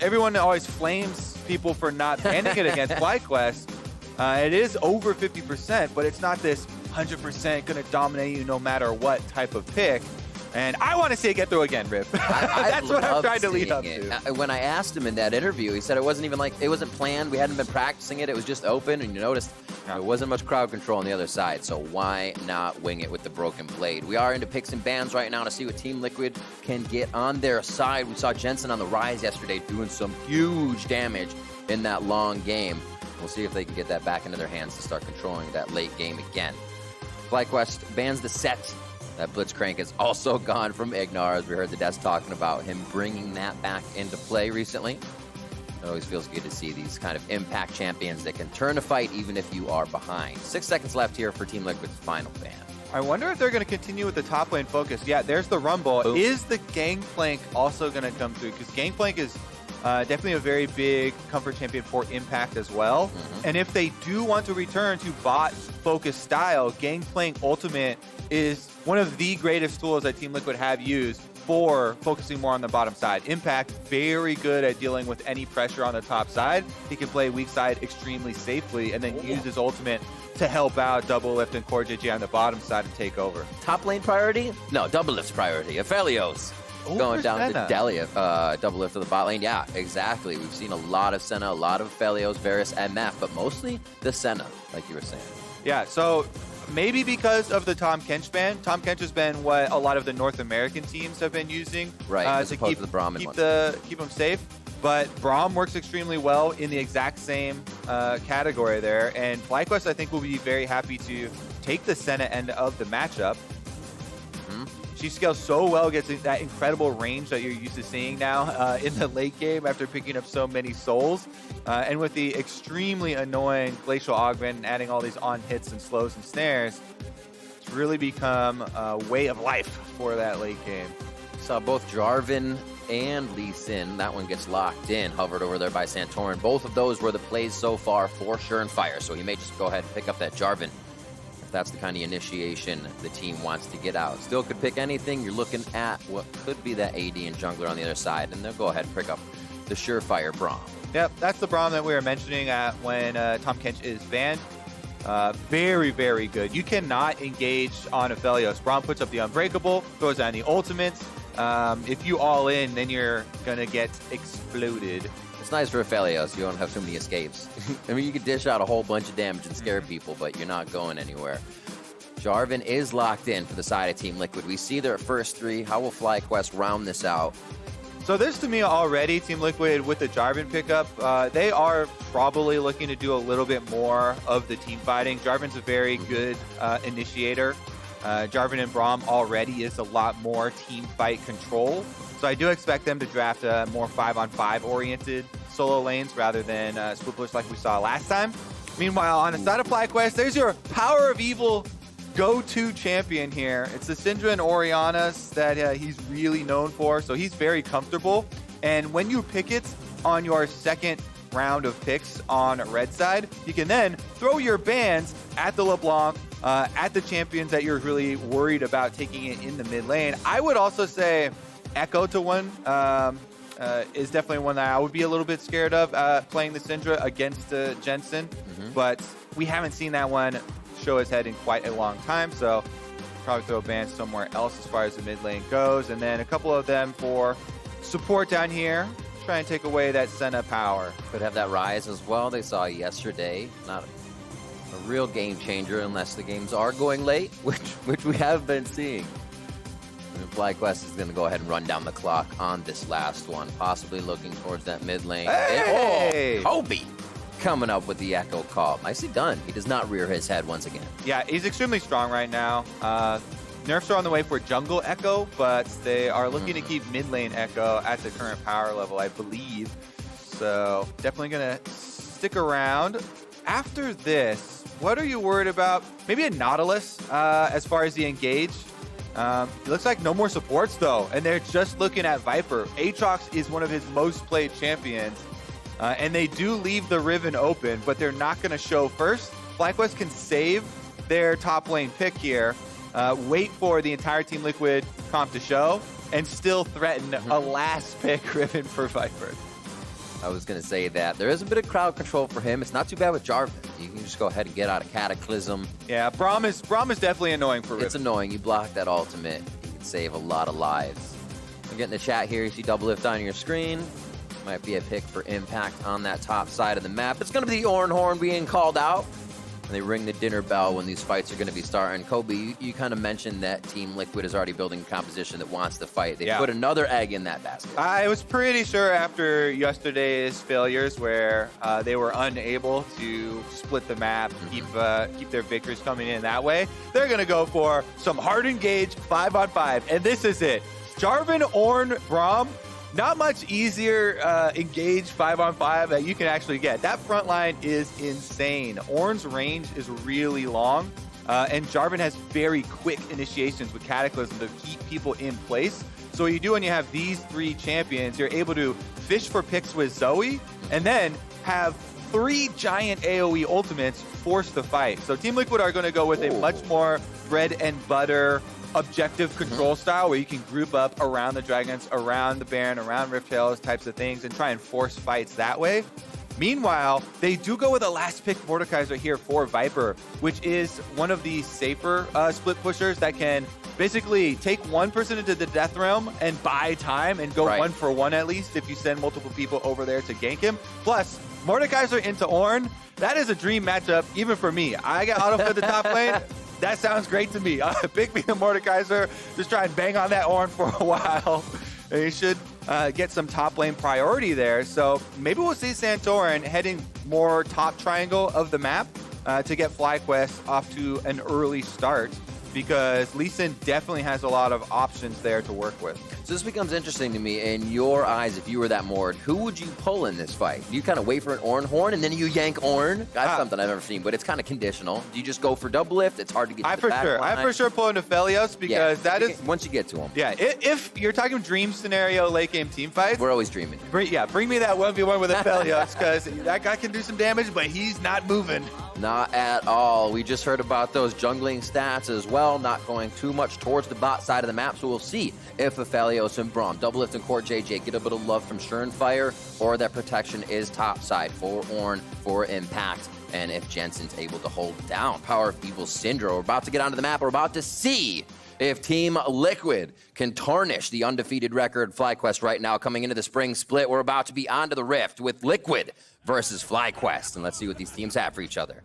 everyone always flames people for not banning it against FlyQuest. It is over 50%, but it's not this 100% going to dominate you no matter what type of pick. And I want to see it get through again, Rip. That's what I'm trying to lead up to. When I asked him in that interview, he said it wasn't even like, it wasn't planned. We hadn't been practicing it. It was just open, and you noticed there wasn't much crowd control on the other side. So why not wing it with the broken blade? We are into picks and bans right now to see what Team Liquid can get on their side. We saw Jensen on the rise yesterday doing some huge damage in that long game. We'll see if they can get that back into their hands to start controlling that late game again. FlyQuest bans the set. That Blitzcrank is also gone from Ignar, as we heard the desk talking about him bringing that back into play recently. It always feels good to see these kind of impact champions that can turn a fight even if you are behind. 6 seconds left here for Team Liquid's final ban. I wonder if they're going to continue with the top lane focus. Yeah, there's the Rumble. Boom. Is the Gangplank also going to come through? Because Gangplank is definitely a very big comfort champion for impact as well. And if they do want to return to bot focus style, Gangplank Ultimate is one of the greatest tools that Team Liquid have used for focusing more on the bottom side. Impact, very good at dealing with any pressure on the top side. He can play weak side extremely safely and then use his ultimate to help out Double Lift and Core JJ on the bottom side and take over. Top lane priority? No, Double Lift's priority. Aphelios going down to Delia, Double Lift to the bot lane. Yeah, exactly. We've seen a lot of Senna, a lot of Aphelios, Varus, MF, but mostly the Senna, like you were saying. Yeah, so maybe because of the Tom Kench ban. Tom Kench has been what a lot of the North American teams have been using to keep the Braum keep them safe. But Braum works extremely well in the exact same category there. And FlyQuest, I think, will be very happy to take the Senna end of the matchup. She scales so well, gets that incredible range that you're used to seeing now in the late game after picking up so many souls. And with the extremely annoying Glacial Augment and adding all these on hits and slows and snares, it's really become a way of life for that late game. Saw both Jarvan and Lee Sin. That one gets locked in, hovered over there by Santorin. Both of those were the plays so far for Sure and Fire, so he may just go ahead and pick up that Jarvan. If that's the kind of initiation the team wants to get out. Still could pick anything. You're looking at what could be that AD and jungler on the other side, and they'll go ahead and pick up the Surefire Braum. Yep, that's the Braum that we were mentioning when Tom Kench is banned. Very, very good. You cannot engage on Aphelios. Braum puts up the Unbreakable, throws down the ultimates. If you all in, then you're going to get exploded. It's nice for Aphelios. You don't have too many escapes. I mean, you can dish out a whole bunch of damage and scare people, but you're not going anywhere. Jarvan is locked in for the side of Team Liquid. We see their first three. How will FlyQuest round this out? So this, to me, already, Team Liquid with the Jarvan pickup, they are probably looking to do a little bit more of the team fighting. Jarvan's a very good initiator. Jarvan and Braum already is a lot more team fight control. So I do expect them to draft a more 5-on-5 oriented solo lanes rather than splitters like we saw last time. Meanwhile, on the side of FlyQuest, there's your Power of Evil go-to champion here. It's the Syndra and Orianna that he's really known for, so he's very comfortable. And when you pick it on your second round of picks on red side, you can then throw your bans at the LeBlanc, at the champions that you're really worried about taking it in the mid lane. I would also say Echo to one is definitely one that I would be a little bit scared of playing the Syndra against Jensen, but we haven't seen that one show his head in quite a long time, so probably throw bans somewhere else as far as the mid lane goes, and then a couple of them for support down here, try and take away that Senna power. Could have that Rise as well. They saw yesterday, not a real game changer unless the games are going late, which we have been seeing. And FlyQuest is going to go ahead and run down the clock on this last one, possibly looking towards that mid lane. Hey! Kobe coming up with the Echo call. Nicely done. He does not rear his head once again. Yeah, he's extremely strong right now. Nerfs are on the way for jungle Echo, but they are looking to keep mid lane Echo at the current power level, I believe. So definitely going to stick around. After this, what are you worried about? Maybe a Nautilus as far as the engage. It looks like no more supports, though, and they're just looking at Viper. Aatrox is one of his most played champions, and they do leave the Riven open, but they're not going to show first. FlyQuest can save their top lane pick here, wait for the entire Team Liquid comp to show, and still threaten a last pick Riven for Viper. I was going to say that. There is a bit of crowd control for him. It's not too bad with Jarvan. You can just go ahead and get out of Cataclysm. Yeah, Braum is definitely annoying for Riven. It's annoying. You block that ultimate, you can save a lot of lives. I'm getting the chat here. You see double lift on your screen. Might be a pick for impact on that top side of the map. It's going to be the Ornhorn being called out. And they ring the dinner bell when these fights are going to be starting. Kobe, you kind of mentioned that Team Liquid is already building a composition that wants to fight. They put another egg in that basket. I was pretty sure after yesterday's failures where they were unable to split the map, keep their victories coming in that way, they're going to go for some hard engage 5-on-5. And this is it. Jarvan, Ornn, Braum. Not much easier engage 5-on-5 that you can actually get. That front line is insane. Ornn's range is really long, and Jarvan has very quick initiations with Cataclysm to keep people in place. So what you do when you have these three champions, you're able to fish for picks with Zoe, and then have 3 giant AoE ultimates force the fight. So Team Liquid are going to go with a much more bread and butter objective control style where you can group up around the dragons, around the Baron, around Rift Tails types of things and try and force fights that way. Meanwhile, they do go with a last pick Mordekaiser here for Viper, which is one of the safer split pushers that can basically take one person into the Death Realm and buy time and go 1-for-1 at least if you send multiple people over there to gank him. Plus, Mordekaiser into Ornn, that is a dream matchup even for me. I get auto at the top lane. That sounds great to me. Big B and Mordekaiser, just try and bang on that Ornn for a while. And you should get some top lane priority there. So maybe we'll see Santorin heading more top triangle of the map to get FlyQuest off to an early start, because Lee Sin definitely has a lot of options there to work with. So this becomes interesting to me. In your eyes, if you were that Mord, who would you pull in this fight? Do you kind of wait for an Ornhorn and then you yank Ornn? That's something I've never seen, but it's kind of conditional. Do you just go for double lift? It's hard to get to the back line. I for sure pull into Felios because that is... Once you get to him. Yeah, if you're talking dream scenario late game team fights... We're always dreaming. Bring me that 1v1 with a Felios because that guy can do some damage, but he's not moving. Not at all. We just heard about those jungling stats as well, not going too much towards the bot side of the map, so we'll see if Aphelios and Braum, Double Lift and Core JJ get a bit of love from Surenfire, or that protection is topside for Ornn, for Impact, and if Jensen's able to hold down Power of Evil Syndra. We're about to get onto the map. We're about to see if Team Liquid can tarnish the undefeated record FlyQuest right now coming into the spring split. We're about to be onto the Rift with Liquid versus FlyQuest, and let's see what these teams have for each other.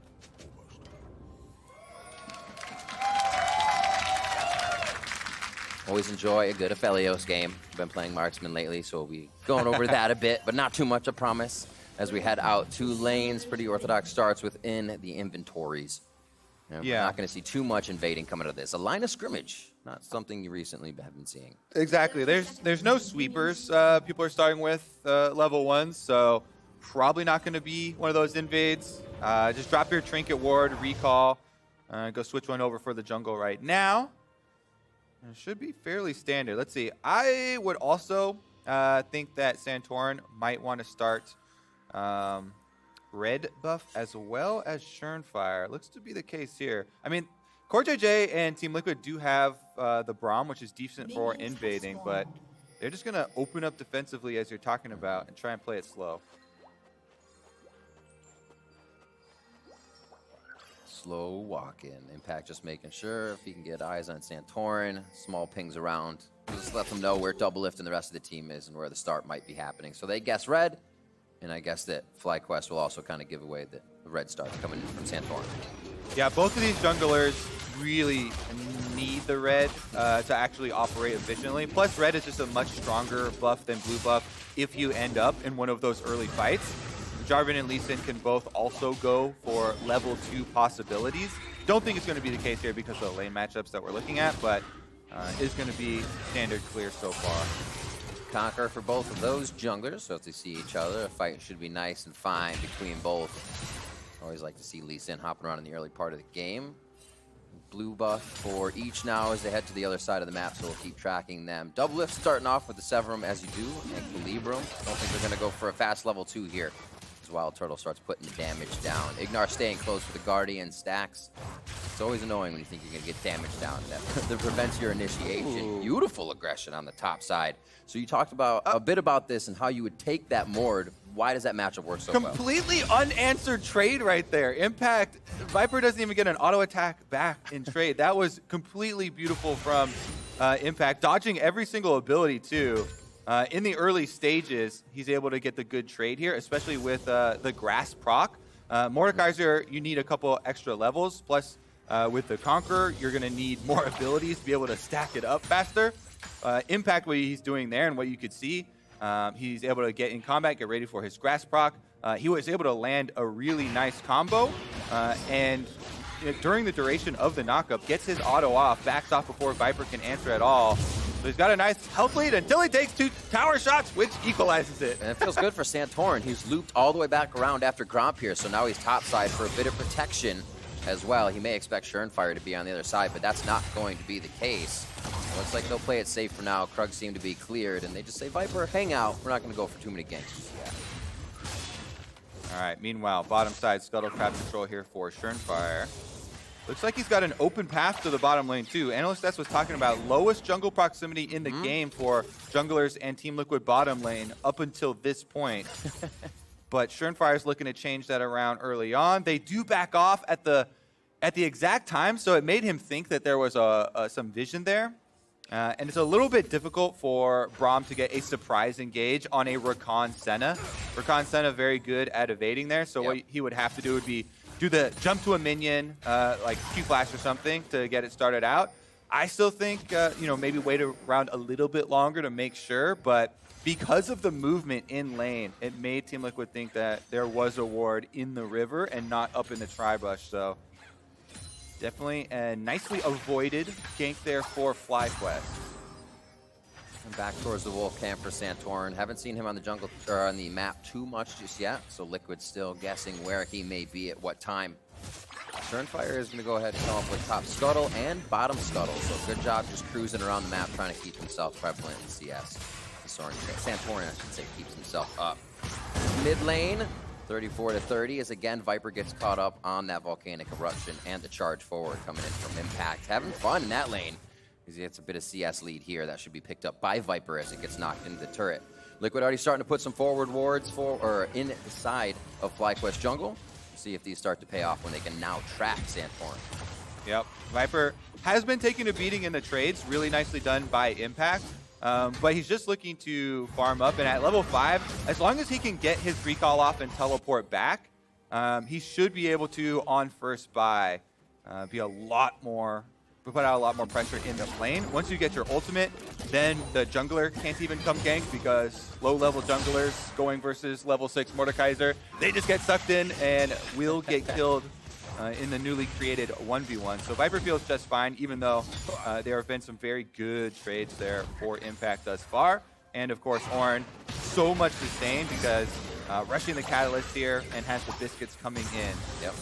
Always enjoy a good Aphelios game. I've been playing Marksman lately, so we'll be going over that a bit, but not too much, I promise, as we head out 2 lanes. Pretty orthodox starts within the inventories. We're not going to see too much invading coming out of this. A line of scrimmage, not something you recently have been seeing. Exactly. There's no sweepers. People are starting with level 1s, so probably not going to be one of those invades. Just drop your Trinket Ward, recall, go switch one over for the jungle right now. It should be fairly standard. Let's see. I would also think that Santorin might want to start red buff as well as Surenfire. Looks to be the case here. I mean, Core JJ and Team Liquid do have the Braum, which is decent for invading, but they're just going to open up defensively as you're talking about and try and play it slow. Slow walk-in. Impact just making sure if he can get eyes on Santorin. Small pings around. Just let them know where Double Lift and the rest of the team is and where the start might be happening. So they guess red, and I guess that FlyQuest will also kind of give away the red starts coming in from Santorin. Yeah, both of these junglers really need the red to actually operate efficiently. Plus, red is just a much stronger buff than blue buff if you end up in one of those early fights. Jarvan and Lee Sin can both also go for level 2 possibilities. Don't think it's going to be the case here because of the lane matchups that we're looking at, but is going to be standard clear so far. Conquer for both of those junglers, so if they see each other, a fight should be nice and fine between both. Always like to see Lee Sin hopping around in the early part of the game. Blue buff for each now as they head to the other side of the map, so we'll keep tracking them. Double Lift starting off with the Severum as you do, and Calibrum. Don't think they're going to go for a fast level 2 here. Wild Turtle starts putting the damage down. Ignar staying close for the Guardian stacks. It's always annoying when you think you're going to get damage down. That prevents your initiation. Ooh. Beautiful aggression on the top side. So you talked about a bit about this and how you would take that Mord. Why does that matchup work so well? Completely unanswered trade right there. Impact, Viper doesn't even get an auto attack back in trade. That was completely beautiful from Impact, dodging every single ability too. In the early stages, he's able to get the good trade here, especially with the grass proc. Mordekaiser, you need a couple extra levels. Plus, with the Conqueror, you're going to need more abilities to be able to stack it up faster. Impact, what he's doing there and what you could see, he's able to get in combat, get ready for his grass proc. He was able to land a really nice combo, and during the duration of the knockup, gets his auto off, backs off before Viper can answer at all. So he's got a nice health lead until he takes 2 tower shots, which equalizes it. And it feels good for Santorin. He's looped all the way back around after Gromp here, so now he's topside for a bit of protection as well. He may expect Schernfire to be on the other side, but that's not going to be the case. It looks like they'll play it safe for now. Krug seem to be cleared, and they just say, Viper, hang out. We're not going to go for too many ganks. All right, meanwhile, bottom side Scuttle Crab control here for Schernfire. Looks like he's got an open path to the bottom lane, too. Analyst S was talking about lowest jungle proximity in the game for junglers and Team Liquid bottom lane up until this point. But Schernfire's looking to change that around early on. They do back off at the exact time, so it made him think that there was some vision there. And it's a little bit difficult for Braum to get a surprise engage on a Rakan Senna. Rakan Senna very good at evading there, so what he would have to do would be do the jump to a minion, like Q-Flash or something to get it started out. I still think, maybe wait around a little bit longer to make sure, but because of the movement in lane, it made Team Liquid think that there was a ward in the river and not up in the tri-bush, so definitely a nicely avoided gank there for FlyQuest. And back towards the Wolf camp for Santorin. Haven't seen him on the jungle or on the map too much just yet, so Liquid's still guessing where he may be at what time. Schernfire is going to go ahead and come up with top scuttle and bottom scuttle, so good job just cruising around the map trying to keep himself prevalent in CS. Santorin, I should say, keeps himself up. Mid lane, 34-30, as again Viper gets caught up on that volcanic eruption and the charge forward coming in from Impact. Having fun in that lane. He gets a bit of CS lead here that should be picked up by Viper as it gets knocked into the turret. Liquid already starting to put some forward wards in the side of FlyQuest jungle. See if these start to pay off when they can now track Santorin. Yep, Viper has been taking a beating in the trades, really nicely done by Impact. But he's just looking to farm up, and at level 5, as long as he can get his recall off and teleport back, he should be able to, on first buy, put out a lot more pressure in the lane. Once you get your ultimate, then the jungler can't even come gank because low-level junglers going versus level 6 Mordekaiser, they just get sucked in and will get killed in the newly created 1v1. So Viper feels just fine, even though there have been some very good trades there for Impact thus far. And of course, Ornn, so much sustain because rushing the Catalyst here and has the biscuits coming in. Yep.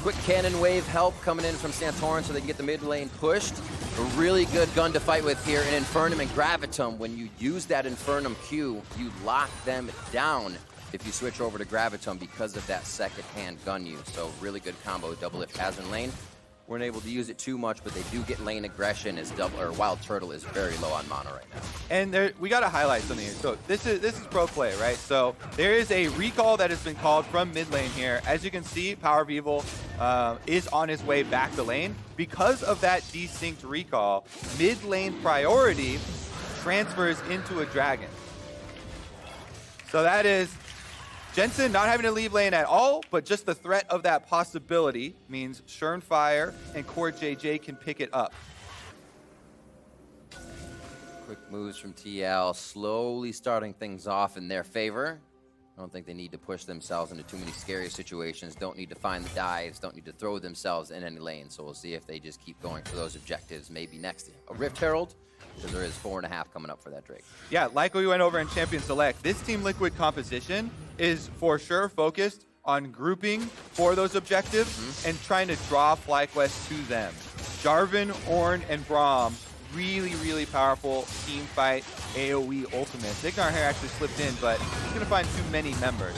Quick cannon wave help coming in from Santorin so they can get the mid lane pushed. A really good gun to fight with here in Infernum and Gravitum. When you use that Infernum Q, you lock them down if you switch over to Gravitum because of that second-hand gun use. So really good combo, double if as in lane. Weren't able to use it too much, but they do get lane aggression as Wild Turtle is very low on mana right now. And we got to highlight something here. So this is pro play, right? So there is a recall that has been called from mid lane here. As you can see, Power of Evil is on his way back to lane. Because of that desynced recall, mid lane priority transfers into a dragon. So that is Jensen not having to leave lane at all, but just the threat of that possibility means Schernfire and Core JJ can pick it up. Quick moves from TL, slowly starting things off in their favor. I don't think they need to push themselves into too many scary situations, don't need to find the dives, don't need to throw themselves in any lane. So we'll see if they just keep going for those objectives. Maybe next a Rift Herald, because there is 4.5 coming up for that Drake. Yeah, like we went over in Champion Select, this Team Liquid composition is for sure focused on grouping for those objectives and trying to draw FlyQuest to them. Jarvan, Ornn, and Braum, really, really powerful team fight AoE ultimates. Ignar here actually slipped in, but he's going to find too many members.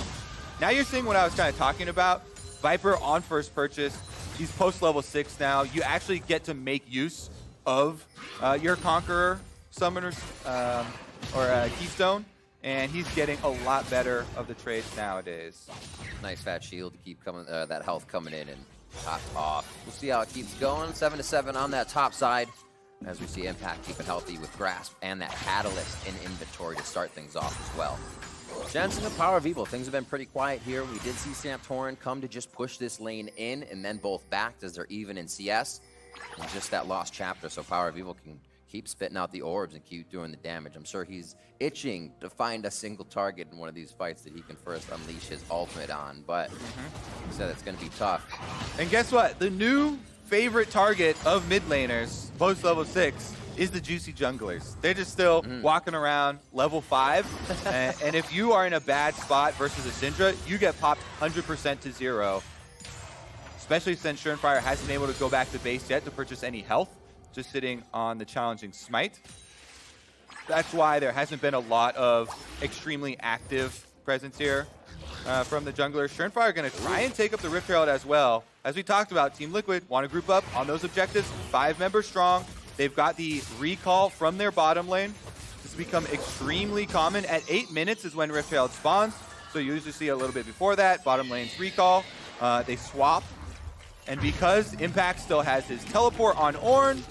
Now you're seeing what I was kind of talking about. Viper on first purchase. He's post level 6 now. You actually get to make use of your Conqueror Summoners or Keystone, and he's getting a lot better of the trades nowadays. Nice fat shield to keep coming, that health coming in and topped off. We'll see how it keeps going. 7-7 on that top side as we see Impact keeping healthy with Grasp and that Catalyst in inventory to start things off as well. Jensen and Power of Evil, things have been pretty quiet here. We did see Samptorin come to just push this lane in and then both backed as they're even in CS. And just that lost chapter, so Power of Evil can keep spitting out the orbs and keep doing the damage. I'm sure he's itching to find a single target in one of these fights that he can first unleash his ultimate on, but he said it's going to be tough. And guess what? The new favorite target of mid laners, post level 6, is the juicy junglers. They're just still walking around level 5, and if you are in a bad spot versus a Syndra, you get popped 100% to 0. Especially since Surenfire hasn't been able to go back to base yet to purchase any health, just sitting on the challenging smite. That's why there hasn't been a lot of extremely active presence here from the junglers. Surenfire going to try and take up the Rift Herald as well. As we talked about, Team Liquid want to group up on those objectives, 5 members strong. They've got the recall from their bottom lane. This has become extremely common. At 8 minutes is when Rift Herald spawns, so you usually see a little bit before that. Bottom lane's recall. They swap. And because Impact still has his teleport on Ornn,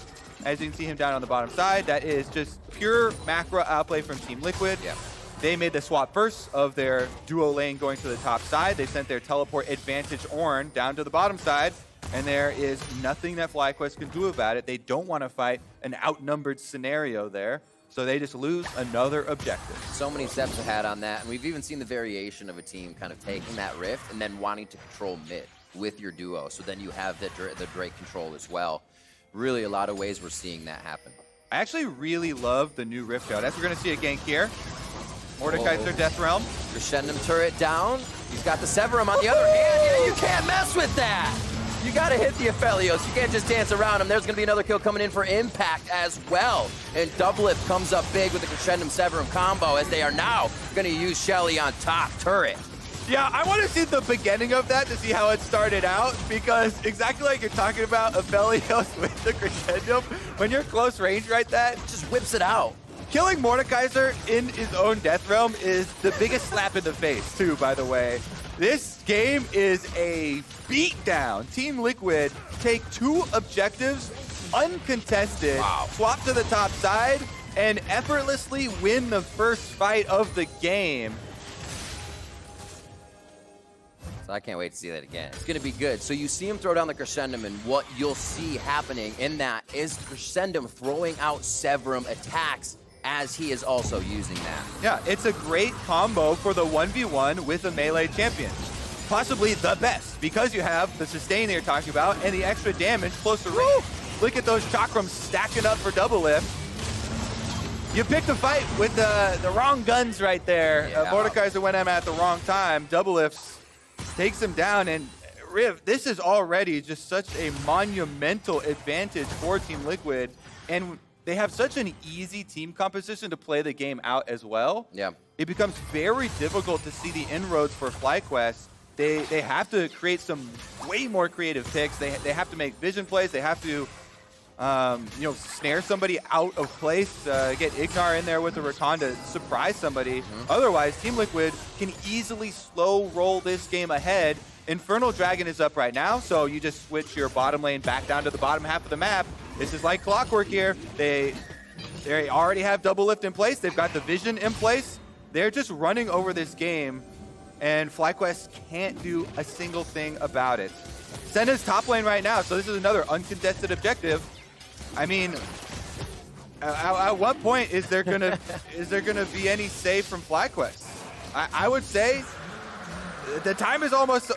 as you can see him down on the bottom side, that is just pure macro outplay from Team Liquid. Yeah. They made the swap first of their duo lane going to the top side. They sent their teleport advantage Ornn down to the bottom side, and there is nothing that FlyQuest can do about it. They don't want to fight an outnumbered scenario there, so they just lose another objective. So many steps ahead on that, and we've even seen the variation of a team kind of taking that rift and then wanting to control mid with your duo, so then you have the Drake control as well. Really a lot of ways we're seeing that happen. I actually really love the new Rift Herald. As we're going to see a gank here. Mordekaiser Death Realm. Crescendum turret down. He's got the Severum on the other hand. Yeah, you can't mess with that. You got to hit the Aphelios. You can't just dance around him. There's going to be another kill coming in for Impact as well. And Doublelift comes up big with the Crescendum Severum combo as they are now going to use Shelly on top turret. Yeah, I want to see the beginning of that to see how it started out, because exactly like you're talking about Aphelios with the Crescendum, when you're close range right that, just whips it out. Killing Mordekaiser in his own Death Realm is the biggest slap in the face, too, by the way. This game is a beatdown. Team Liquid take 2 objectives, uncontested, swap to the top side, and effortlessly win the first fight of the game. So I can't wait to see that again. It's going to be good. So you see him throw down the Crescendum, and what you'll see happening in that is Crescendum throwing out Severum attacks as he is also using that. Yeah, it's a great combo for the 1v1 with a melee champion. Possibly the best, because you have the sustain that you're talking about and the extra damage closer range. Look at those chakrams stacking up for Doublelift. You picked a fight with the wrong guns right there. Yeah. Mordekaiser went at the wrong time. Doublelift takes him down, and Riv, this is already just such a monumental advantage for Team Liquid, and they have such an easy team composition to play the game out as well. Yeah. It becomes very difficult to see the inroads for FlyQuest. They have to create some way more creative picks. They have to make vision plays. They have to snare somebody out of place, get Ignar in there with the Rakan to surprise somebody. Otherwise, Team Liquid can easily slow roll this game ahead. Infernal Dragon is up right now, so you just switch your bottom lane back down to the bottom half of the map. This is like clockwork here. They already have Doublelift in place. They've got the vision in place. They're just running over this game, and FlyQuest can't do a single thing about it. Senna's top lane right now, so this is another uncontested objective. I mean, at what point is there gonna be any save from FlyQuest? I would say the time is almost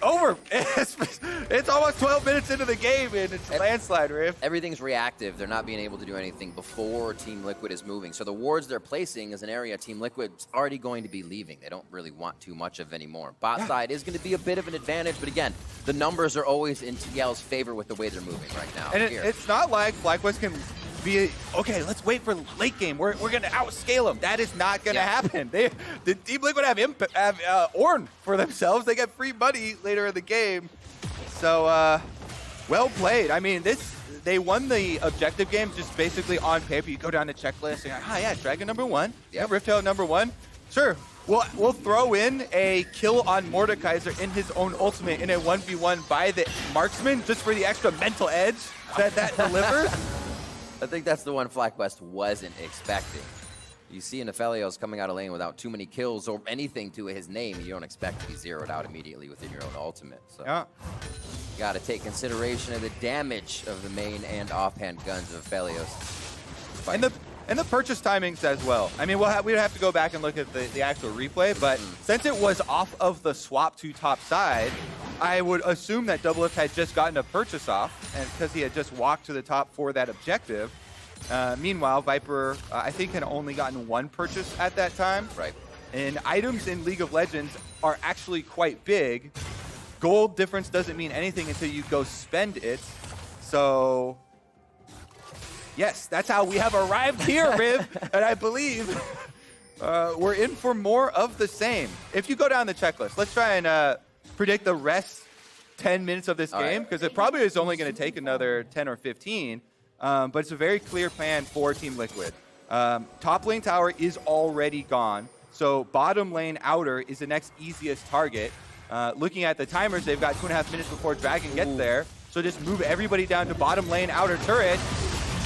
over. It's almost 12 minutes into the game, and it's landslide, Riff. Everything's reactive. They're not being able to do anything before Team Liquid is moving. So the wards they're placing is an area Team Liquid's already going to be leaving. They don't really want too much of anymore. Bot side is going to be a bit of an advantage, but again, the numbers are always in TL's favor with the way they're moving right now. And it's not like FlyQuest can be, okay, let's wait for late game. We're going to outscale them. That is not going to happen. The Team Liquid have Ornn for themselves. They get free money later in the game. So, well played. I mean, they won the objective game just basically on paper. You go down the checklist and you're like, yeah, Dragon #1, Riftail #1. Sure, we'll throw in a kill on Mordekaiser in his own ultimate in a 1v1 by the marksman just for the extra mental edge that delivers. I think that's the one FlyQuest wasn't expecting. You see an Aphelios coming out of lane without too many kills or anything to his name, you don't expect to be zeroed out immediately within your own ultimate. So you got to take consideration of the damage of the main and offhand guns of Aphelios. And the purchase timings as well. I mean, we'd have to go back and look at the actual replay, but since it was off of the swap to top side, I would assume that Doublelift had just gotten a purchase off, and because he had just walked to the top for that objective. Meanwhile, Viper, I think, had only gotten one purchase at that time. Right. And items in League of Legends are actually quite big. Gold difference doesn't mean anything until you go spend it. So, yes, that's how we have arrived here, Riv. And I believe we're in for more of the same. If you go down the checklist, let's try and predict the rest 10 minutes of this game, because it probably is only going to take another 10 or 15. But it's a very clear plan for Team Liquid. Top lane tower is already gone, so bottom lane outer is the next easiest target. Looking at the timers, they've got 2.5 minutes before Dragon gets there, so just move everybody down to bottom lane outer turret.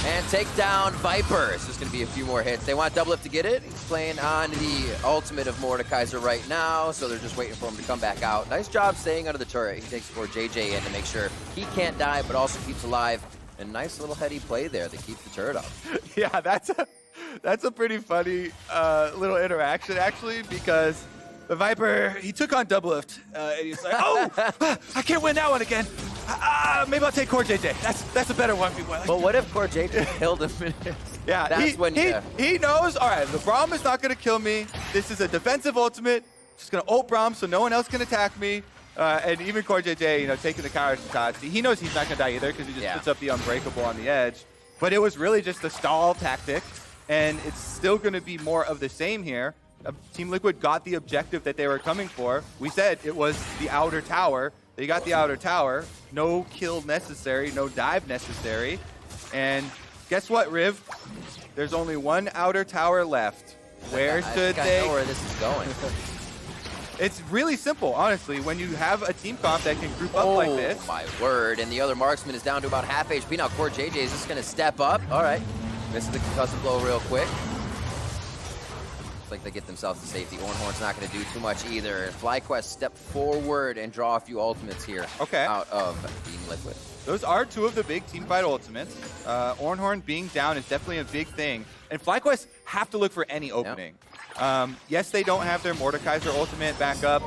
And take down Viper. It's just going to be a few more hits. They want Doublelift to get it. He's playing on the ultimate of Mordekaiser right now, so they're just waiting for him to come back out. Nice job staying under the turret. He takes for JJ in to make sure he can't die, but also keeps alive. A nice little heady play there that keeps the turret up. Yeah, that's a pretty funny little interaction, actually, because the Viper, he took on Doublelift, and he's like, oh, I can't win that one again. Maybe I'll take Core JJ. That's a better 1v1. But what if Core JJ killed him? Yeah, that's he knows, all right, the Braum is not going to kill me. This is a defensive ultimate. Just going to ult Braum so no one else can attack me. And even Core JJ, taking the counter shots, he knows he's not going to die either because he just puts up the unbreakable on the edge. But it was really just a stall tactic, and it's still going to be more of the same here. Team Liquid got the objective that they were coming for. We said it was the outer tower. They got the outer tower. No kill necessary, no dive necessary. And guess what, Riv? There's only one outer tower left. Where should they? I know where this is going. It's really simple, honestly. When you have a team comp that can group up like this. Oh, my word. And the other marksman is down to about half HP. Now, Core JJ is just going to step up. All right. Misses the concussive blow real quick. Looks like they get themselves to safety. Ornhorn's not going to do too much either. FlyQuest step forward and draw a few ultimates here out of Team Liquid. Those are two of the big teamfight ultimates. Ornhorn being down is definitely a big thing. And FlyQuest have to look for any opening. Yes, they don't have their Mordekaiser ultimate back up.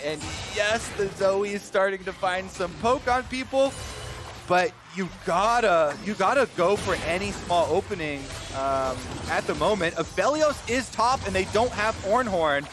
And yes, the Zoe is starting to find some poke on people. But you gotta go for any small opening at the moment. Aphelios is top and they don't have Ornhorn.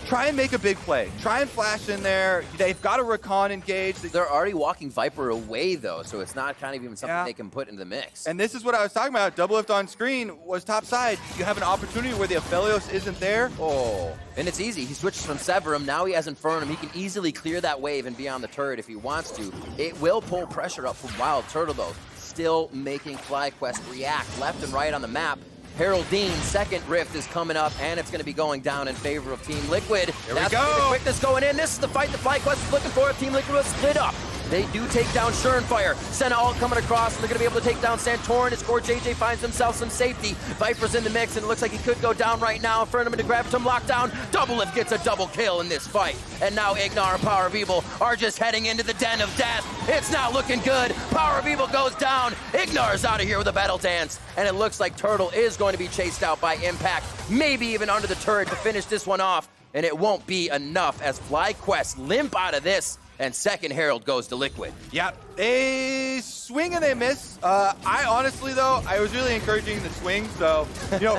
Try and make a big play. Try and flash in there. They've got a recon engaged. They're already walking Viper away, though, so it's not kind of even something they can put into the mix. And this is what I was talking about. Doublelift on screen was top side. You have an opportunity where the Aphelios isn't there. Oh, and it's easy. He switches from Severum. Now he has Infernum. He can easily clear that wave and be on the turret if he wants to. It will pull pressure up from Wild Turtle, though. Still making FlyQuest react left and right on the map. Heraldine, second rift is coming up, and it's going to be going down in favor of Team Liquid. That's the quickness going in. This is the fight that FlyQuest is looking for if Team Liquid was split up. They do take down Surenfire. Senna all coming across, and they're going to be able to take down Santorin as Core JJ finds himself some safety. Viper's in the mix, and it looks like he could go down right now. Infernum to grab some lockdown. Doublelift gets a double kill in this fight. And now Ignar and Power of Evil are just heading into the den of death. It's not looking good. Power of Evil goes down. Ignar's out of here with a battle dance. And it looks like Turtle is going to be chased out by Impact, maybe even under the turret to finish this one off. And it won't be enough as FlyQuest limp out of this. And second Herald goes to Liquid. Yeah, they swing and they miss. I honestly, though, I was really encouraging the swing. So,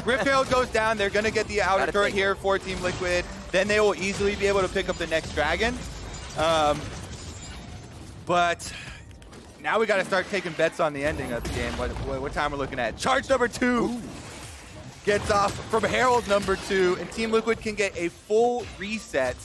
Rift Herald goes down. They're going to get the outer turret here for Team Liquid. Then they will easily be able to pick up the next dragon. But now we got to start taking bets on the ending of the game. What time we're looking at? Charge number 2 Ooh. gets off from Herald number 2, and Team Liquid can get a full reset.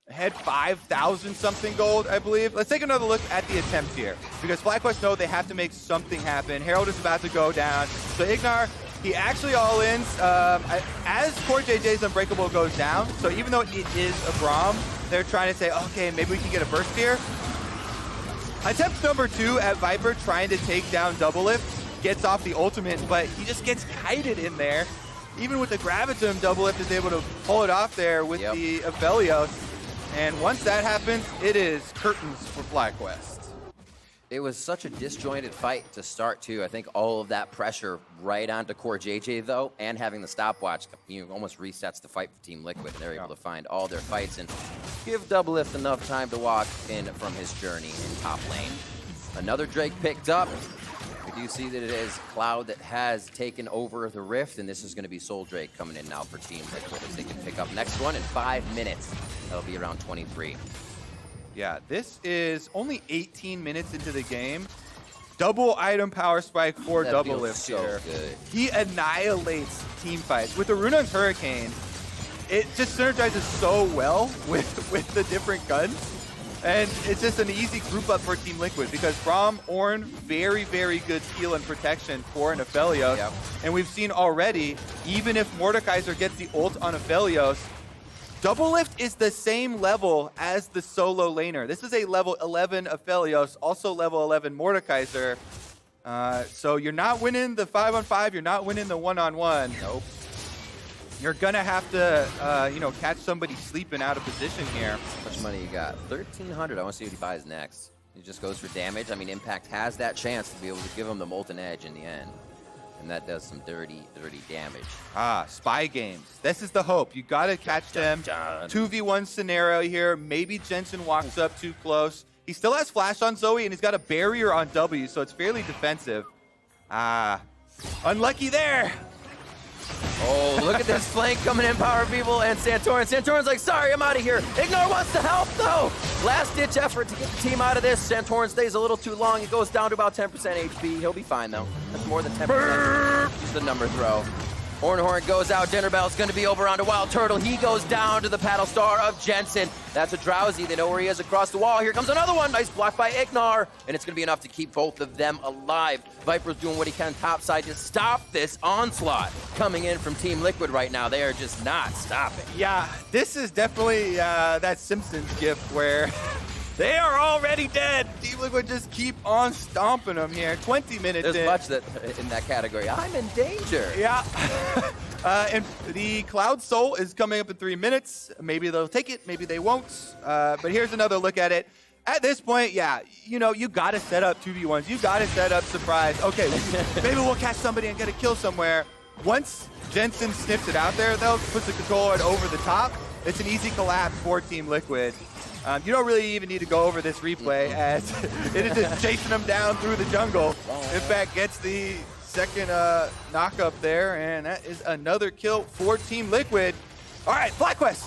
Ahead 5,000 something gold, I believe. Let's take another look at the attempt here, because FlyQuest know they have to make something happen. Herald is about to go down. So Ignar, he actually all-ins as Core JJ's Unbreakable goes down. So even though it is a Braum, they're trying to say, okay, maybe we can get a burst here. Attempt number 2 at Viper, trying to take down Double Lift, gets off the ultimate, but he just gets kited in there. Even with the Gravitum, Double Lift is able to pull it off there with the Aphelios. And once that happens, it is curtains for FlyQuest. It was such a disjointed fight to start, too. I think all of that pressure right onto Core JJ, though, and having the stopwatch, almost resets the fight for Team Liquid. They're able to find all their fights and give Double Lift enough time to walk in from his journey in top lane. Another Drake picked up. We do see that it is Cloud that has taken over the Rift, and this is going to be Soul Drake coming in now for Team Liquid as they can pick up next one in 5 minutes. That'll be around 23. Yeah, this is only 18 minutes into the game. Double item power spike for Double Lift so here. Good. He annihilates team fights. With the Runon's Hurricane, it just synergizes so well with the different guns. And it's just an easy group up for Team Liquid because Braum, Ornn, very, very good heal and protection for an Aphelios. Yep. And we've seen already, even if Mordekaiser gets the ult on Aphelios, Double Lift is the same level as the solo laner. This is a level 11 Aphelios, also level 11 Mordekaiser. So you're not winning the 5-on-5, you're not winning the 1-on-1. Nope. You're gonna have to, catch somebody sleeping out of position here. How much money you got? 1,300. I want to see what he buys next. He just goes for damage. I mean, Impact has that chance to be able to give him the Molten Edge in the end. And that does some dirty, dirty damage. Spy games. This is the hope. You gotta catch them. 2v1 scenario here. Maybe Jensen walks up too close. He still has flash on Zoe, and he's got a barrier on W, so it's fairly defensive. Unlucky there. Oh, look at this flank coming in, Power People and Santorin. Santorin's like, sorry, I'm out of here. Ignar wants to help, though. Last-ditch effort to get the team out of this. Santorin stays a little too long. He goes down to about 10% HP. He'll be fine, though. That's more than 10%. Just the number throw. Horn goes out. Dinner Bell's going to be over onto Wild Turtle. He goes down to the Paddle Star of Jensen. That's a Drowsy. They know where he is across the wall. Here comes another one. Nice block by Ignar. And it's going to be enough to keep both of them alive. Viper's doing what he can topside to stop this onslaught coming in from Team Liquid right now. They are just not stopping. Yeah, this is definitely that Simpsons gift where they are already dead. Team Liquid just keep on stomping them here. 20 minutes in. There's much that in that category. I'm in danger. Yeah. And the Cloud Soul is coming up in 3 minutes. Maybe they'll take it, maybe they won't. But here's another look at it. At this point, yeah, you got to set up 2v1s. You got to set up surprise. Okay, maybe we'll catch somebody and get a kill somewhere. Once Jensen snips it out there, they'll put the controller over the top. It's an easy collapse for Team Liquid. You don't really even need to go over this replay as it is just chasing them down through the jungle. In fact, gets the second knock up there, and that is another kill for Team Liquid. All right, FlyQuest,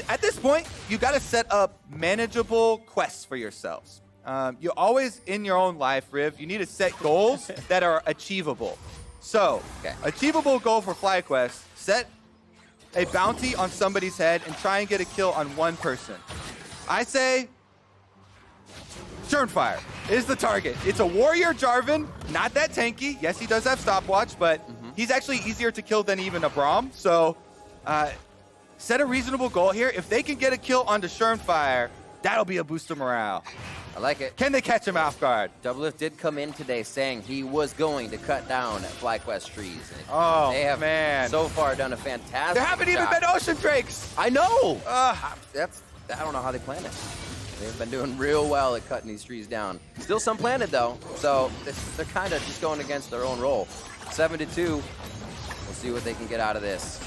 at this point, you got to set up manageable quests for yourselves. You always, in your own life, Riv, you need to set goals that are achievable. So, achievable goal for FlyQuest, set a bounty on somebody's head and try and get a kill on one person. I say Turnfire is the target. It's a warrior Jarvan, not that tanky. Yes, he does have stopwatch, but he's actually easier to kill than even a Braum. So set a reasonable goal here. If they can get a kill onto Turnfire, that'll be a boost of morale. I like it. Can they catch him off guard? Double Lift did come in today saying he was going to cut down FlyQuest trees. And they have so far done a fantastic There haven't even been Ocean Drakes. I know. I don't know how they planned it. They've been doing real well at cutting these trees down. Still some planted, though, so they're kind of just going against their own role. 7-2. We'll see what they can get out of this.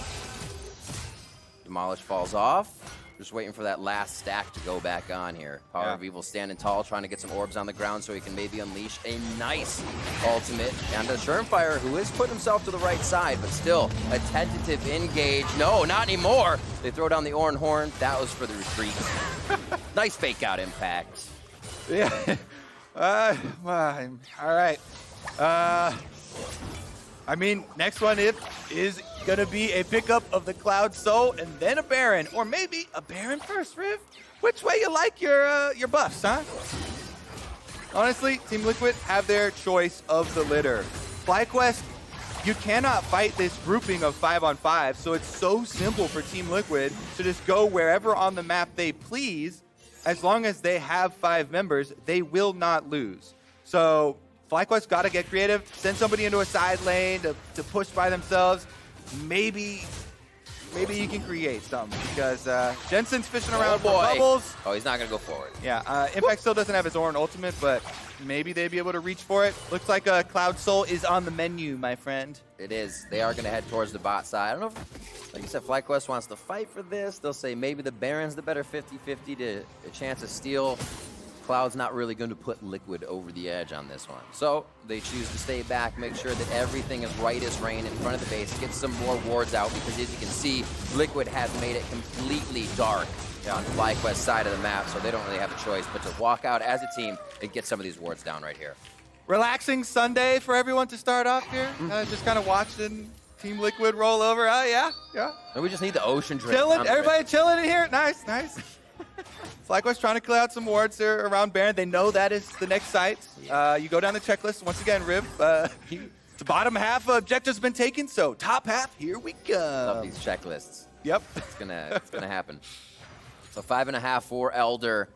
Demolish falls off. Just waiting for that last stack to go back on here. Power of Evil standing tall, trying to get some orbs on the ground so he can maybe unleash a nice ultimate. Down to Turnfire, who is putting himself to the right side, but still a tentative engage. No, not anymore. They throw down the Ornn Horn. That was for the retreat. Nice fake out impact. Yeah. Well, all right. I mean, next one is going to be a pickup of the Cloud Soul and then a Baron. Or maybe a Baron first, Riv. Which way you like your buffs, huh? Honestly, Team Liquid have their choice of the litter. FlyQuest, you cannot fight this grouping of 5-on-5, so it's so simple for Team Liquid to just go wherever on the map they please. As long as they have 5 members, they will not lose. So FlyQuest got to get creative, send somebody into a side lane to push by themselves. Maybe you can create something because Jensen's fishing around for bubbles. Oh, he's not going to go forward. Yeah, Impact still doesn't have his Orin ultimate, but maybe they'd be able to reach for it. Looks like a Cloud Soul is on the menu, my friend. It is. They are going to head towards the bot side. I don't know if, like you said, FlyQuest wants to fight for this. They'll say maybe the Baron's the better 50-50 to a chance of steal. Cloud's not really going to put Liquid over the edge on this one. So they choose to stay back, make sure that everything is right as rain in front of the base, get some more wards out, because as you can see, Liquid has made it completely dark on FlyQuest's side of the map, so they don't really have a choice but to walk out as a team and get some of these wards down right here. Relaxing Sunday for everyone to start off here. Just kind of watching Team Liquid roll over. Oh, yeah. And we just need the ocean drink. Chilling, everybody chilling in here. Nice. FlyQuest trying to clear out some wards here around Baron. They know that is the next site. Yeah. You go down the checklist. Once again, Riv, the bottom half of objectives been taken, so top half, here we go. Love these checklists. Yep. It's gonna happen. So 5.5 for Elder.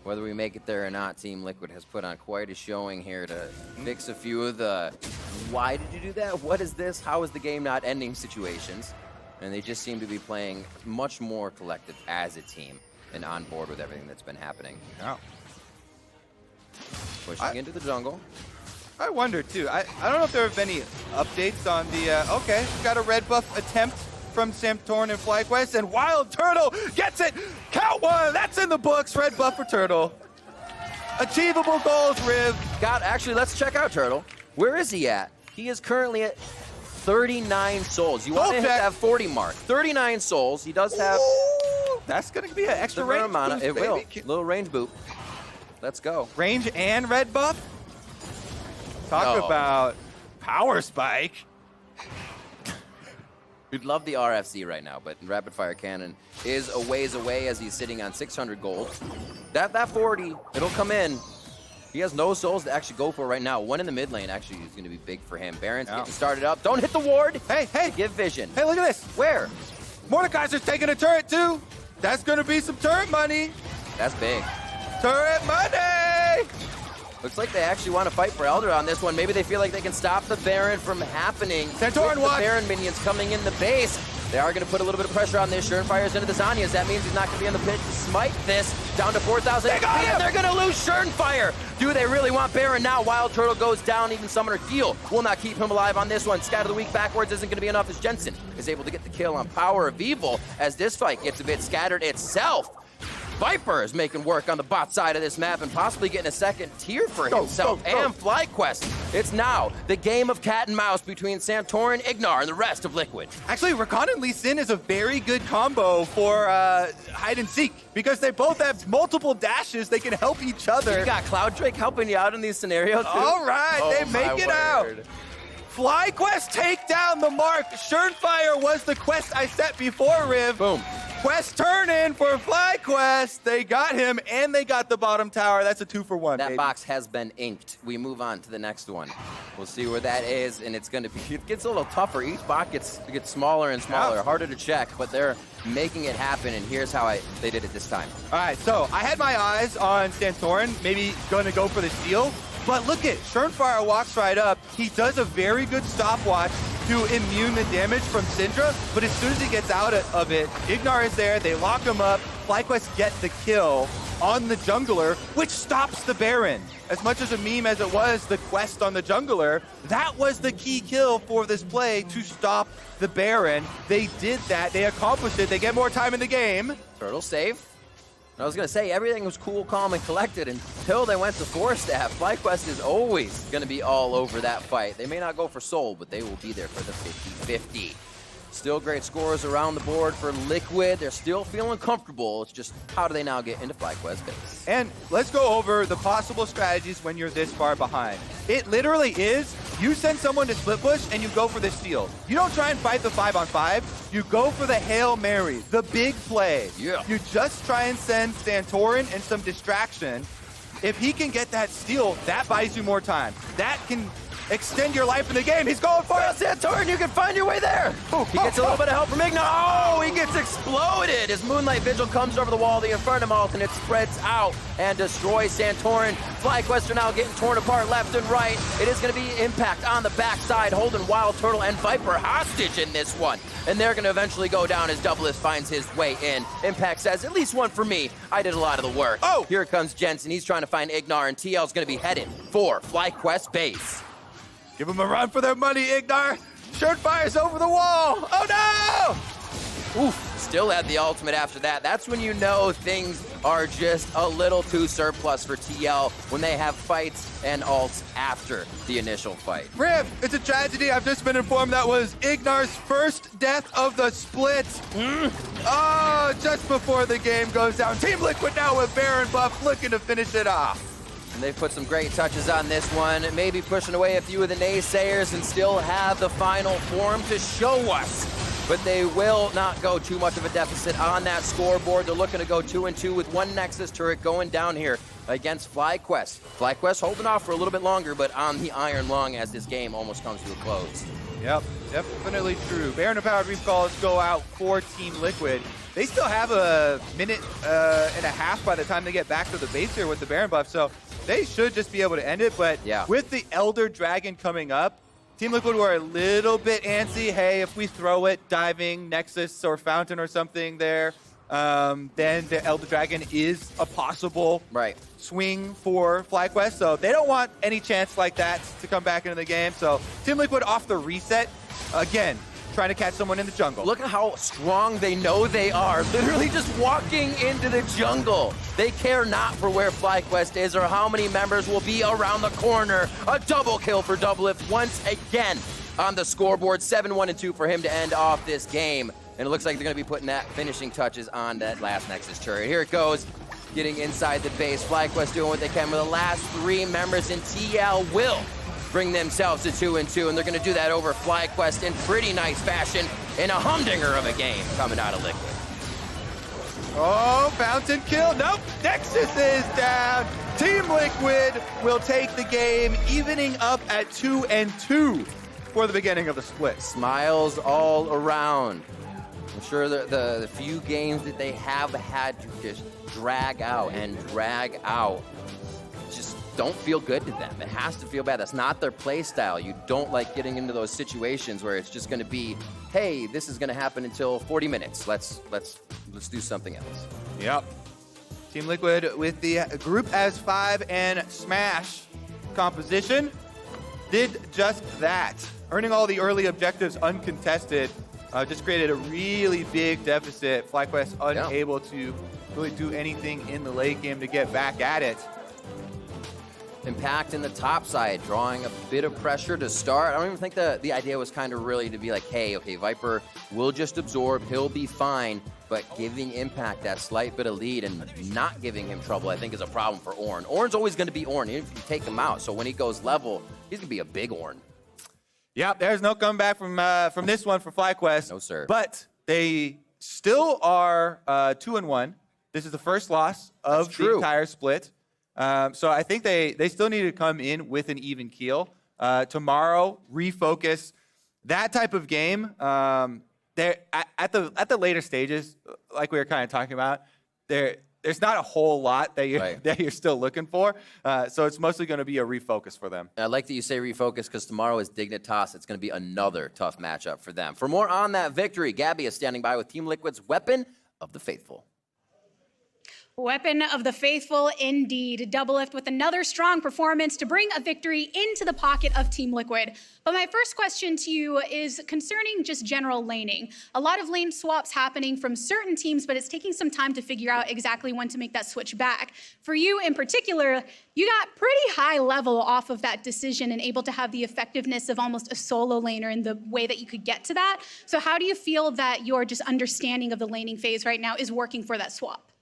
Whether we make it there or not, Team Liquid has put on quite a showing here to fix a few of the why did you do that? What is this? How is the game not ending situations? And they just seem to be playing much more collective as a team and on board with everything that's been happening. Yeah. Pushing into the jungle. I wonder, too. I don't know if there have been any updates on the... okay, got a red buff attempt from Santorin and FlyQuest, and Wild Turtle gets it! Count one! That's in the books! Red buff for Turtle. Achievable goals, Riv. Actually, let's check out Turtle. Where is he at? He is currently at 39 souls. You want to hit that 40 mark. 39 souls. He does have... Ooh, that's going to be an extra range boost, It baby. will. Little range boot. Let's go. Range and red buff? Talk about power spike. We'd love the RFC right now, but Rapid Fire Cannon is a ways away as he's sitting on 600 gold. That 40, it'll come in. He has no souls to actually go for right now. One in the mid lane actually is going to be big for him. Baron's getting started up. Don't hit the ward. Hey. Give vision. Hey, look at this. Where? Mordekaiser's taking a turret, too. That's going to be some turret money. That's big. Turret money! Looks like they actually want to fight for Elder on this one. Maybe they feel like they can stop the Baron from happening. Santorin watch. The Baron minions coming in the base. They are going to put a little bit of pressure on this. Schernfire's into the Zanyas. That means he's not going to be in the pit to smite this. Down to 4,000 HP, and they're going to lose Schernfire. Do they really want Baron now? Wild Turtle goes down. Even Summoner Heal will not keep him alive on this one. Scatter the Weak backwards isn't going to be enough as Jensen is able to get the kill on Power of Evil as this fight gets a bit scattered itself. Viper is making work on the bot side of this map and possibly getting a second tier for himself and FlyQuest. It's now the game of cat and mouse between Santorin, Ignar, and the rest of Liquid. Actually, Rakan and Lee Sin is a very good combo for hide and seek because they both have multiple dashes. They can help each other. You got Cloud Drake helping you out in these scenarios, too. All right, they make it out. FlyQuest take down the mark. Schernfire was the quest I set before, Riv. Boom. Quest turn in for FlyQuest. They got him, and they got the bottom tower. That's a 2-for-1. That baby. box has been inked. We move on to the next one. We'll see where that is, and it's going to be. It gets a little tougher. Each box gets smaller and smaller, harder to check, but they're making it happen, and here's how they did it this time. All right, so I had my eyes on Santorin, maybe going to go for the steal. But look at Schernfire walks right up. He does a very good stopwatch to immune the damage from Syndra, but as soon as he gets out of it, Ignar is there, they lock him up, FlyQuest get the kill on the jungler, which stops the Baron. As much as a meme as it was, the quest on the jungler, that was the key kill for this play to stop the Baron. They did that, they accomplished it, they get more time in the game. Turtle save. I was going to say, everything was cool, calm, and collected until they went to 4-staff. FlyQuest is always going to be all over that fight. They may not go for soul, but they will be there for the 50-50. Still great scores around the board for Liquid. They're still feeling comfortable. It's just how do they now get into FlyQuest base? And let's go over the possible strategies when you're this far behind. It literally is, you send someone to split push and you go for the steal. You don't try and fight the 5-on-5. You go for the Hail Mary, the big play. Yeah. You just try and send Santorin and some distraction. If he can get that steal, that buys you more time. That can extend your life in the game. He's going for it. Santorin, you can find your way there. He gets a little bit of help from Ignar. Oh, he gets exploded. His Moonlight Vigil comes over the wall. The Infernum alternate spreads out and destroys Santorin. FlyQuest are now getting torn apart left and right. It is going to be Impact on the backside, holding Wild Turtle and Viper hostage in this one. And they're going to eventually go down as Doublelift finds his way in. Impact says, at least one for me. I did a lot of the work. Oh! Here comes Jensen. He's trying to find Ignar, and TL's going to be heading for FlyQuest base. Give them a run for their money, Ignar. Shirt fires over the wall. Oh no! Oof, still had the ultimate after that. That's when you know things are just a little too surplus for TL when they have fights and ults after the initial fight. Riff, it's a tragedy. I've just been informed that was Ignar's first death of the split. Oh, just before the game goes down. Team Liquid now with Baron buff looking to finish it off. And they've put some great touches on this one, maybe pushing away a few of the naysayers and still have the final form to show us. But they will not go too much of a deficit on that scoreboard. They're looking to go 2-2 with one Nexus turret going down here against FlyQuest. FlyQuest holding off for a little bit longer, but on the iron lung as this game almost comes to a close. Yep, definitely true. Baron Empowered Recalls go out for Team Liquid. They still have a minute and a half by the time they get back to the base here with the Baron buff, so they should just be able to end it. But yeah, with the Elder Dragon coming up, Team Liquid were a little bit antsy. Hey, if we throw it, diving, Nexus or Fountain or something there, then the Elder Dragon is a possible swing for FlyQuest. So they don't want any chance like that to come back into the game. So Team Liquid off the reset, again, trying to catch someone in the jungle. Look at how strong they know they are. Literally just walking into the jungle. They care not for where FlyQuest is or how many members will be around the corner. A double kill for Doublelift once again on the scoreboard. 7-1-2 for him to end off this game. And it looks like they're going to be putting that finishing touches on that last Nexus turret. Here it goes, getting inside the base. FlyQuest doing what they can with the last three members, and TL will bring themselves to 2-2, and they're going to do that over FlyQuest in pretty nice fashion in a humdinger of a game coming out of Liquid. Oh, Fountain kill. Nope, Nexus is down. Team Liquid will take the game, evening up at 2-2 for the beginning of the split. Smiles all around. I'm sure the few games that they have had to just drag out just don't feel good to them. It has to feel bad. That's not their play style. You don't like getting into those situations where it's just going to be, hey, this is going to happen until 40 minutes. Let's do something else. Yep. Team Liquid with the group as 5 and Smash composition did just that. Earning all the early objectives uncontested just created a really big deficit. FlyQuest unable to really do anything in the late game to get back at it. Impact in the top side, drawing a bit of pressure to start. I don't even think the idea was kind of really to be like, hey, okay, Viper will just absorb, he'll be fine, but giving Impact that slight bit of lead and not giving him trouble, I think, is a problem for Ornn. Ornn's always going to be Ornn, even if you take him out. So when he goes level, he's going to be a big Ornn. Yep, there's no comeback from this one for FlyQuest. No, sir. But they still are 2-1. This is the first loss of the entire split. So I think they still need to come in with an even keel. Tomorrow, refocus. That type of game, they're at the later stages, like we were kind of talking about, there's not a whole lot that you're still looking for. So it's mostly going to be a refocus for them. I like that you say refocus because tomorrow is Dignitas. It's going to be another tough matchup for them. For more on that victory, Gabby is standing by with Team Liquid's Weapon of the Faithful. Weapon of the faithful indeed. Doublelift with another strong performance to bring a victory into the pocket of Team Liquid. But my first question to you is concerning just general laning. A lot of lane swaps happening from certain teams, but it's taking some time to figure out exactly when to make that switch back. For you in particular, you got pretty high level off of that decision and able to have the effectiveness of almost a solo laner in the way that you could get to that. So how do you feel that your just understanding of the laning phase right now is working for that swap?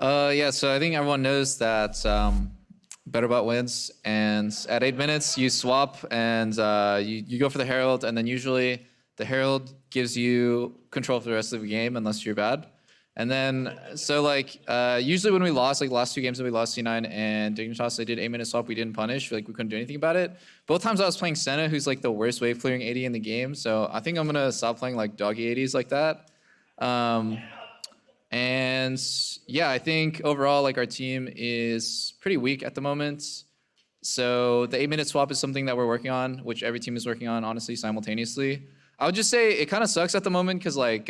Yeah, so I think everyone knows that BetterBot wins, and at 8 minutes you swap and you go for the Herald, and then usually the Herald gives you control for the rest of the game unless you're bad. And then, so usually when we lost, like the last 2 games that we lost C9 and Dignitas, they did 8-minute swap, we didn't punish, we couldn't do anything about it. Both times I was playing Senna, who's like the worst wave clearing AD in the game, so I think I'm gonna stop playing like doggy ADs like that. And yeah, I think overall, like our team is pretty weak at the moment. So the 8-minute swap is something that we're working on, which every team is working on, honestly, simultaneously. I would just say it kind of sucks at the moment because like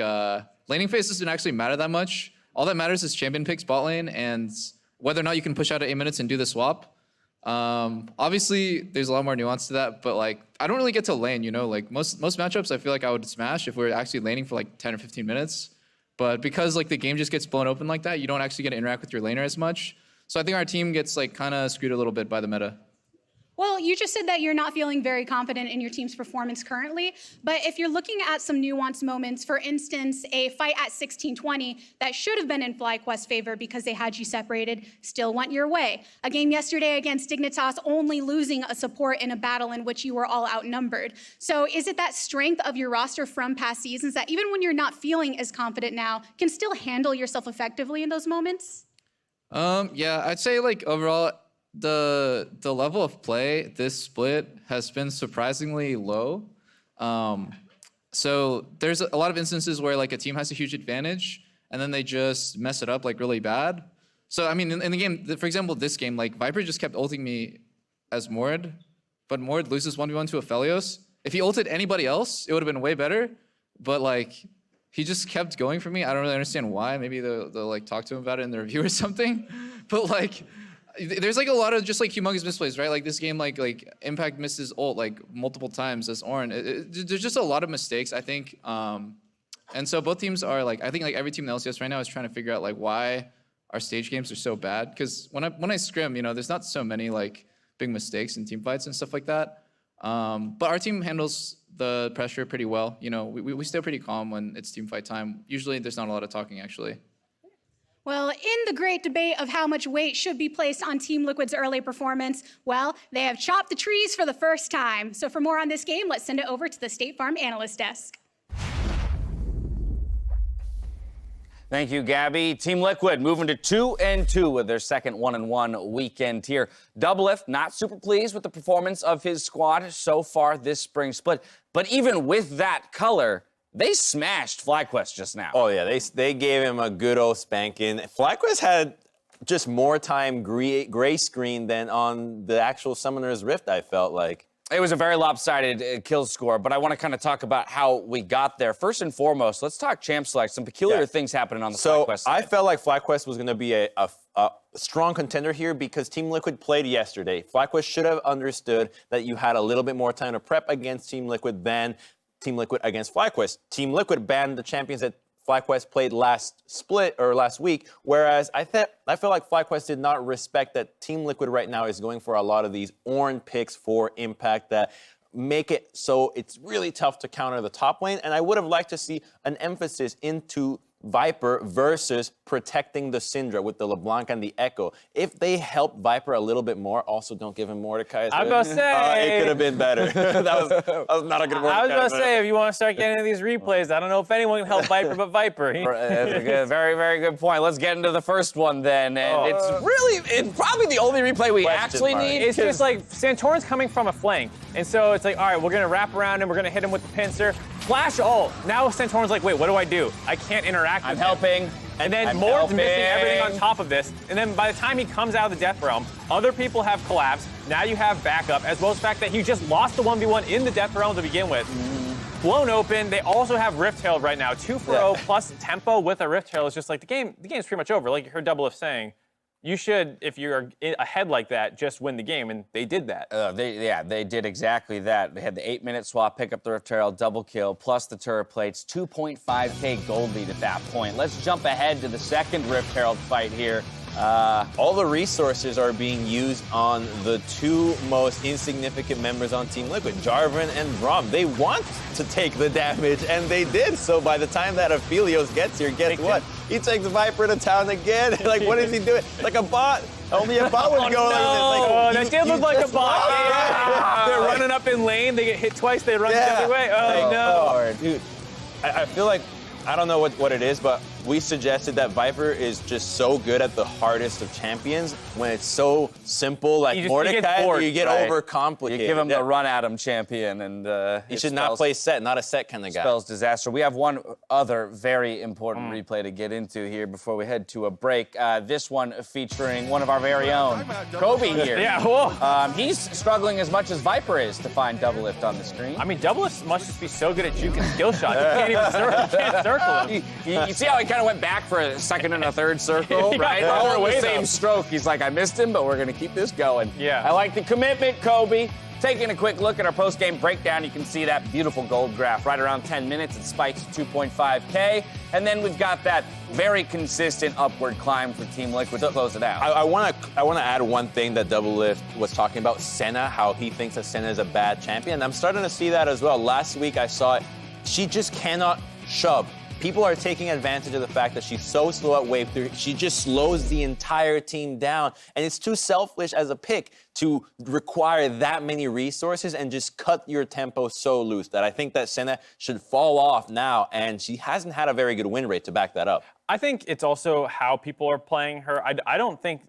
laning phase doesn't actually matter that much. All that matters is champion picks bot lane and whether or not you can push out at 8 minutes and do the swap. Obviously, there's a lot more nuance to that, but like I don't really get to lane, you know, like most matchups I feel like I would smash if we're actually laning for like 10 or 15 minutes. But because like the game just gets blown open like that, you don't actually get to interact with your laner as much. So I think our team gets like kind of screwed a little bit by the meta. Well, you just said that you're not feeling very confident in your team's performance currently, but if you're looking at some nuanced moments, for instance, a fight at 16-20 that should have been in FlyQuest's favor because they had you separated, still went your way. A game yesterday against Dignitas only losing a support in a battle in which you were all outnumbered. So is it that strength of your roster from past seasons that even when you're not feeling as confident now, can still handle yourself effectively in those moments? Yeah, I'd say like overall, the level of play this split has been surprisingly low. So there's a lot of instances where like a team has a huge advantage and then they just mess it up like really bad. So I mean in the game, for example, this game, like Viper just kept ulting me as Mord, but Mord loses 1v1 to Aphelios. If he ulted anybody else, it would have been way better. But like he just kept going for me. I don't really understand why. Maybe they'll like talk to him about it in the review or something. But like there's like a lot of just like humongous misplays, right? Like this game, like Impact missed his ult like multiple times as Ornn. There's just a lot of mistakes, I think. And so both teams are like, I think like every team in LCS right now is trying to figure out like why our stage games are so bad. Because when I scrim, you know, there's not so many like big mistakes in team fights and stuff like that. But our team handles the pressure pretty well. You know, we stay pretty calm when it's team fight time. Usually there's not a lot of talking actually. Well, in the great debate of how much weight should be placed on Team Liquid's early performance, well, they have chopped the trees for the first time. So for more on this game, let's send it over to the State Farm Analyst Desk. Thank you, Gabby. Team Liquid moving to 2-2 with their second 1-1 weekend here. Doublelift not super pleased with the performance of his squad so far this spring split. But even with that color, they smashed FlyQuest just now. Oh, yeah, they gave him a good old spanking. FlyQuest had just more time gray screen than on the actual Summoner's Rift, I felt like. It was a very lopsided kill score, but I want to kind of talk about how we got there. First and foremost, let's talk champ select. Some peculiar things happening on the FlyQuest side. I felt like FlyQuest was going to be a strong contender here because Team Liquid played yesterday. FlyQuest should have understood that you had a little bit more time to prep against Team Liquid than Team Liquid against FlyQuest. Team Liquid banned the champions that FlyQuest played last week, whereas I feel like FlyQuest did not respect that Team Liquid right now is going for a lot of these Ornn picks for impact that make it so it's really tough to counter the top lane, and I would have liked to see an emphasis into Viper versus protecting the Syndra with the LeBlanc and the Echo. If they help Viper a little bit more, also don't give him Mordecai. I was gonna say it could have been better. that was not a good Mordecai. I was gonna say if you want to start getting into these replays, I don't know if anyone can help Viper but Viper. That's a good, very, very good point. Let's get into the first one then. And it's probably the only replay we actually need. It's just like Santorin's coming from a flank, and so it's like, all right, we're gonna wrap around him, we're gonna hit him with the pincer. Flash ult. Now Santorin's like, wait, what do I do? I can't interact with him. Helping. And then Mord's missing everything on top of this. And then by the time he comes out of the Death Realm, other people have collapsed. Now you have backup, as well as the fact that he just lost the 1v1 in the Death Realm to begin with. blown open. They also have Rift Herald right now. 2 for 0 plus tempo with a Rift Herald is just like the game's pretty much over. Like you heard Double F saying, you should, if you're ahead like that, just win the game, and they did that. They did exactly that. They had the 8-minute swap, pick up the Rift Herald, double kill, plus the turret plates, 2.5K gold lead at that point. Let's jump ahead to the second Rift Herald fight here. All the resources are being used on the 2 most insignificant members on Team Liquid, Jarvan and Braum. They want to take the damage, and they did. So by the time that Aphelios gets here, guess what? He takes Viper to town again. Like, what is he doing? Like a bot. Only a bot would go like this. That did look like a bot. They're running up in lane. They get hit twice. They run the other way. Oh, no. Dude, I feel like, I don't know what it is, but we suggested that Viper is just so good at the hardest of champions when it's so simple, like Mordecai, you get overcomplicated. You give him the run at him champion, and he should not play set, not a set kind of guy. Spells disaster. We have one other very important replay to get into here before we head to a break. This one featuring one of our very own, Kobe here. Yeah, whoa. He's struggling as much as Viper is to find Double Lift on the screen. I mean, Double Lift must just be so good at juking skill shots. You can't even circle him. You see how he kind of went back for a second and a third circle, right? All in the same stroke. He's like, I missed him, but we're going to keep this going. Yeah. I like the commitment, Kobe. Taking a quick look at our post-game breakdown, you can see that beautiful gold graph right around 10 minutes. It spikes to 2.5K. And then we've got that very consistent upward climb for Team Liquid to close it out. I want to add one thing that Double Lift was talking about, Senna, how he thinks that Senna is a bad champion. I'm starting to see that as well. Last week I saw it. She just cannot shove. People are taking advantage of the fact that she's so slow at wave 3. She just slows the entire team down. And it's too selfish as a pick to require that many resources and just cut your tempo so loose that I think that Senna should fall off now. And she hasn't had a very good win rate to back that up. I think it's also how people are playing her. I don't think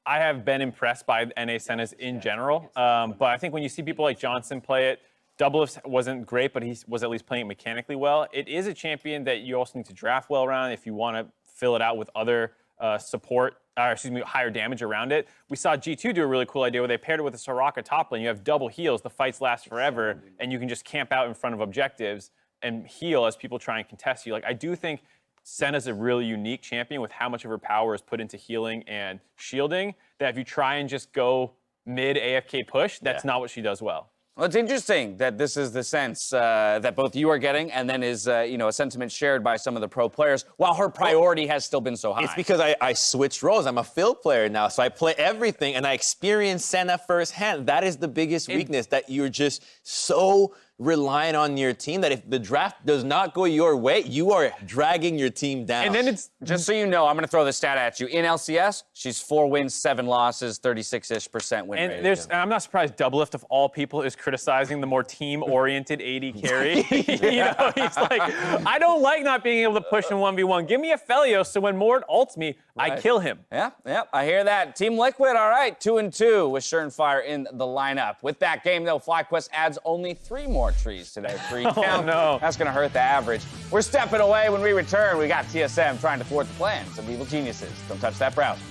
I have been impressed by NA Senna's in general. But I think when you see people like Johnson play it, Double Lift wasn't great, but he was at least playing it mechanically well. It is a champion that you also need to draft well around if you want to fill it out with other higher damage around it. We saw G2 do a really cool idea where they paired it with a Soraka top lane. You have double heals, the fights last forever, and you can just camp out in front of objectives and heal as people try and contest you. Like, I do think Senna's a really unique champion with how much of her power is put into healing and shielding, that if you try and just go mid AFK push, that's not what she does well. Well, it's interesting that this is the sense that both you are getting, and then is a sentiment shared by some of the pro players, while her priority has still been so high. It's because I switched roles. I'm a field player now, so I play everything, and I experience Senna firsthand. That is the biggest weakness, that you're just so relying on your team that if the draft does not go your way, you are dragging your team down. And then it's just so you know, I'm going to throw this stat at you. In LCS, she's 4 wins, 7 losses, 36-ish% win rate. And I'm not surprised Double Lift of all people is criticizing the more team-oriented AD carry. He's like, I don't like not being able to push in 1v1. Give me Aphelios so when Mord ults me, I kill him. Yeah, I hear that. Team Liquid, all right, 2-2 with Surenfire in the lineup. With that game, though, FlyQuest adds only 3 more trees today. 3 count. Oh, no. That's going to hurt the average. We're stepping away. When we return, we got TSM trying to thwart the plans of evil geniuses. Don't touch that browser.